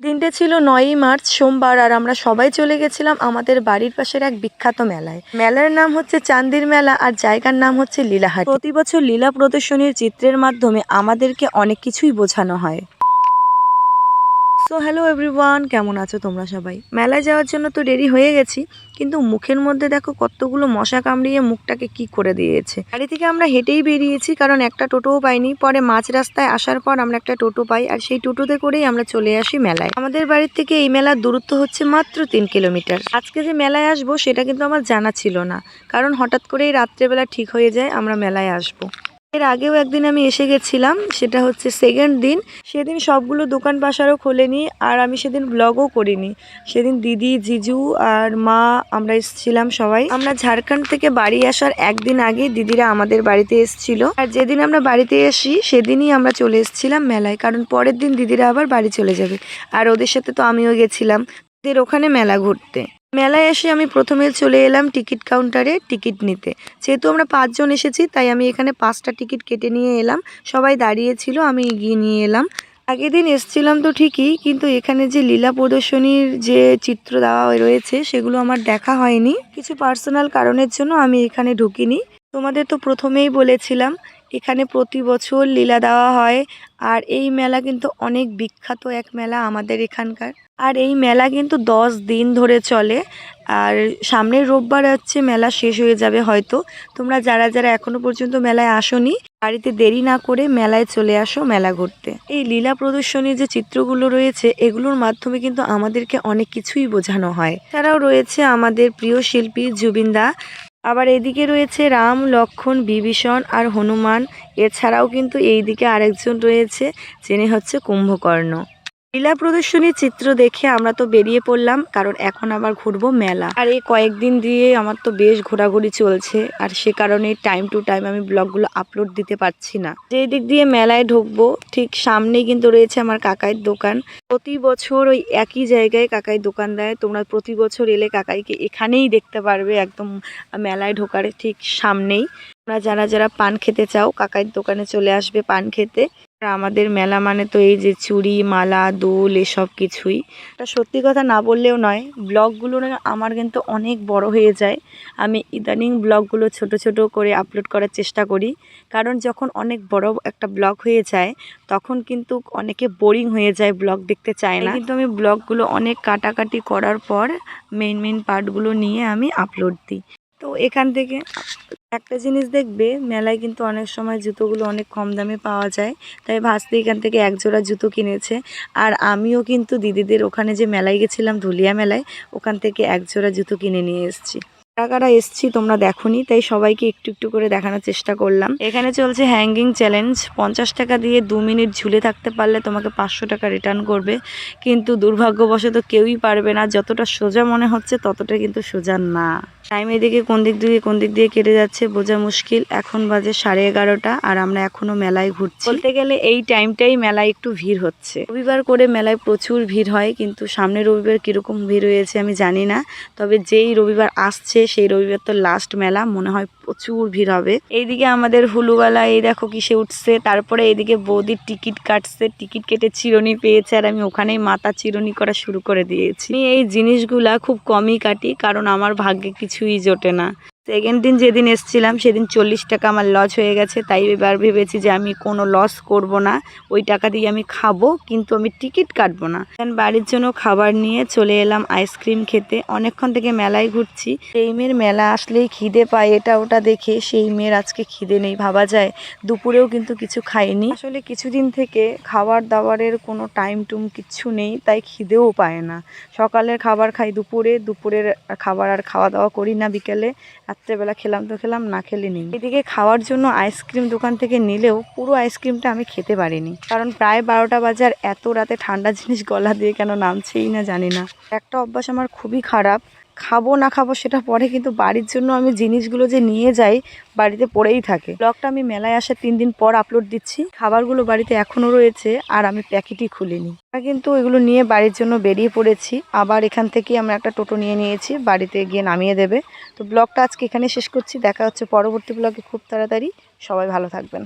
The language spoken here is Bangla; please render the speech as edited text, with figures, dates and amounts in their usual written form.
দিনটা ছিল 9ই মার্চ সোমবার, আর আমরা সবাই চলে গেছিলাম আমাদের বাড়ির পাশের এক বিখ্যাত মেলায়। মেলার নাম হচ্ছে চান্দির মেলা আর জায়গার নাম হচ্ছে লীলাহাটি। প্রতি বছর লীলা প্রদর্শনীর চিত্রের মাধ্যমে আমাদেরকে অনেক কিছুই বোঝানো হয়। সো হ্যালো এভরিওয়ান, কেমন আছো তোমরা সবাই? মেলায় যাওয়ার জন্য তো রেডি হয়ে গেছি, কিন্তু মুখের মধ্যে দেখো কতগুলো মশা কামড়িয়ে মুখটাকে কি করে দিয়েছে। বাড়ি থেকে আমরা হেঁটেই বেরিয়েছি, কারণ একটা টোটোও পাইনি। পরে মাঝ রাস্তায় আসার পর আমরা একটা টোটো পাই, আর সেই টোটোতে করেই আমরা চলে আসি মেলায়। আমাদের বাড়ির থেকে এই মেলার দূরত্ব হচ্ছে মাত্র 3 কিলোমিটার। আজকে যে মেলায় আসবো সেটা কিন্তু আমার জানা ছিল না, কারণ হঠাৎ করেই রাত্রেবেলা ঠিক হয়ে যায় আমরা মেলায় আসবো। এর আগেও একদিন আমি এসে গেছিলাম, সেটা হচ্ছে সেকেন্ড দিন। সেদিন সবগুলো দোকান পাশারও খোলেনি, আর আমি সেদিন ব্লগও করিনি। সেদিন দিদি, জিজু আর মা আমরা এসেছিলাম সবাই। আমরা ঝাড়খণ্ড থেকে বাড়ি আসার একদিন আগে দিদিরা আমাদের বাড়িতে এসেছিল, আর যেদিন আমরা বাড়িতে আসি সেদিনই আমরা চলে এসেছিলাম মেলায়, কারণ পরের দিন দিদিরা আবার বাড়ি চলে যাবে। আর ওদের সাথে তো আমিও গেছিলাম ওদের ওখানে মেলা ঘুরতে। মেলায় এসে আমি প্রথমে চলে এলাম টিকিট কাউন্টারে টিকিট নিতে। যেহেতু আমরা 5 জন এসেছি, তাই আমি এখানে 5টা টিকিট কেটে নিয়ে এলাম। সবাই দাঁড়িয়েছিল, আমি এগিয়ে নিয়ে এলাম। আগের দিন এসছিলাম তো ঠিকই, কিন্তু এখানে যে লীলা প্রদর্শনীর যে চিত্র দেওয়া রয়েছে সেগুলো আমার দেখা হয়নি। কিছু পার্সোনাল কারণের জন্য আমি এখানে ঢুকিনি। তোমাদের তো প্রথমেই বলেছিলাম এখানে প্রতি বছর লীলা দেওয়া হয়, আর এই মেলা কিন্তু অনেক বিখ্যাত এক মেলা আমাদের এখানকার। আর এই মেলা কিন্তু 10 দিন ধরে চলে, আর সামনের রোববার হচ্ছে মেলা শেষ হয়ে যাবে হয়তো। তোমরা যারা যারা এখনো পর্যন্ত মেলায় আসোনি, বাড়িতে দেরি না করে মেলায় চলে আসো মেলা ঘুরতে। এই লীলা প্রদর্শনীর যে চিত্রগুলো রয়েছে এগুলোর মাধ্যমে কিন্তু আমাদেরকে অনেক কিছুই বোঝানো হয়। এছাড়াও রয়েছে আমাদের প্রিয় শিল্পী জুবিনদা, আবার এদিকে রয়েছে রাম, লক্ষ্মণ, বিভীষণ আর হনুমান। এছাড়াও কিন্তু এইদিকে আরেকজন রয়েছে, যিনি হচ্ছে কুম্ভকর্ণ। লীলা প্রদর্শনীর চিত্র দেখে আমরা তো বেরিয়ে পড়লাম, কারণ এখন আবার ঘুরবো মেলা। আর এই কয়েকদিন দিয়ে আমার তো বেশ ঘোরাঘুরি চলছে, আর সে কারণে টাইম টু টাইম আমি ব্লগগুলো আপলোড দিতে পারছি না। যে দিক দিয়ে মেলায় ঢুকবো ঠিক সামনেই কিন্তু রয়েছে আমার কাকাইয়ের দোকান। প্রতি বছর ওই একই জায়গায় কাকাই দোকান দেয়। তোমরা প্রতি বছর এলে কাকাইকে এখানেই দেখতে পারবে, একদম মেলায় ঢোকার ঠিক সামনেই। তোমরা যারা যারা পান খেতে চাও কাকাইয়ের দোকানে চলে আসবে পান খেতে। আমাদের মেলা মানে তো এই যে চুড়ি, মালা, দুল এসব কিছুই। এটা সত্যি কথা না বললেও নয়, ব্লগগুলো না আমার কিন্তু অনেক বড় হয়ে যায়। আমি ইদানিং ব্লগগুলো ছোট ছোট করে আপলোড করার চেষ্টা করি, কারণ যখন অনেক বড় একটা ব্লগ হয়ে যায় তখন কিন্তু অনেকে বোরিং হয়ে যায়, ব্লগ দেখতে চায় না। কিন্তু আমি ব্লগগুলো অনেক কাটাকাটি করার পর মেইন পার্টগুলো নিয়ে আমি আপলোড দিই। তো এখান থেকে একটা জিনিস দেখবে, মেলায় কিন্তু অনেক সময় জুতোগুলো অনেক কম দামে পাওয়া যায়। তাই ভাস্তি এখান থেকে এক জোড়া জুতো কিনেছে, আর আমিও কিন্তু দিদিদের ওখানে যে মেলায় গেছিলাম ধুলিয়া মেলায়, ওখান থেকে এক জোড়া জুতো কিনে নিয়ে এসেছি। কারা কারা এসছি তোমরা দেখোনি, তাই সবাইকে একটু একটু করে দেখানোর চেষ্টা করলাম। এখানে চলছে হ্যাঙ্গিং চ্যালেঞ্জ। 50 টাকা দিয়ে 2 মিনিট ঝুলে থাকতে পারলে তোমাকে 500 টাকা রিটার্ন করবে, কিন্তু দুর্ভাগ্যবশত কেউই পারবে না। যতটা সোজা মনে হচ্ছে ততটা কিন্তু সোজা না। টাইম এদিকে কোন দিক দিয়ে কেটে যাচ্ছে বোঝা মুশকিল। এখন বাজে 11:30, আর আমরা এখনো মেলায় ঘুরছি। বলতে গেলে এই টাইমটাই মেলায় একটু ভিড় হচ্ছে। রবিবার করে মেলায় প্রচুর ভিড় হয়, কিন্তু সামনের রবিবার কিরকম ভিড় হয়েছে আমি জানি না। তবে যেই রবিবার আসছে সেই রবিবার তো লাস্ট মেলা, মনে হয় প্রচুর ভিড় হবে। এইদিকে আমাদের হুলুওয়ালা এই দেখো কিসে উঠছে, তারপরে এইদিকে বৌদির টিকিট কাটছে, টিকিট কেটে চিরুনি পেয়েছে, আর আমি ওখানেই মাথা চিরুনি করা শুরু করে দিয়েছি। আমি এই জিনিসগুলা খুব কমই কাটি, কারণ আমার ভাগ্যে কিছুই জোটে না। সেকেন্ড দিন যেদিন এসছিলাম সেদিন 40 টাকা আমার লস হয়ে গেছে, তাই এবার ভেবেছি যে আমি কোনো লস করব না, ওই টাকা দিয়ে আমি খাবো, কিন্তু আমি টিকিট কাটবো না। বাড়ির জন্য খাবার নিয়ে চলে এলাম আইসক্রিম খেতে। অনেকক্ষণ থেকে মেলায় ঘুরছি, সেই মেয়ের মেলা আসলেই খিদে পায় এটা ওটা দেখে, সেই মেয়ের আজকে খিদে নেই ভাবা যায়। দুপুরেও কিন্তু কিছু খাইনি। আসলে কিছুদিন থেকে খাবার দাবারের কোনো টাইম টুম কিচ্ছু নেই, তাই খিদেও পায় না। সকালের খাবার খাই দুপুরের খাবার আর খাওয়া দাওয়া করি না বিকেলে। রাত্রেবেলা খেলাম তো খেলাম, না খেলে নেই। এদিকে খাওয়ার জন্য আইসক্রিম দোকান থেকে নিলেও পুরো আইসক্রিমটা আমি খেতে পারিনি, কারণ প্রায় 12টা বাজে, আর এত রাতে ঠান্ডা জিনিস গলা দিয়ে কেন নামছেই না জানি না। একটা অভ্যাস আমার খুবই খারাপ, খাবো না খাবো সেটা পরে, কিন্তু বাড়ির জন্য আমি জিনিসগুলো যে নিয়ে যাই বাড়িতে পড়েই থাকে। ব্লগটা আমি মেলায় আসার 3 দিন পর আপলোড দিচ্ছি। খাবারগুলো বাড়িতে এখনো রয়েছে, আর আমি প্যাকেটই খুলিনি। কিন্তু এগুলো নিয়ে বাড়ির জন্য বেরিয়ে পড়েছি। আবার এখান থেকে আমরা একটা টোটো নিয়ে নিয়েছি, বাড়িতে গিয়ে নামিয়ে দেবে। তো ব্লগটা আজকে এখানে শেষ করছি, দেখা হচ্ছে পরবর্তী ব্লগে খুব তাড়াতাড়ি। সবাই ভালো থাকবেন।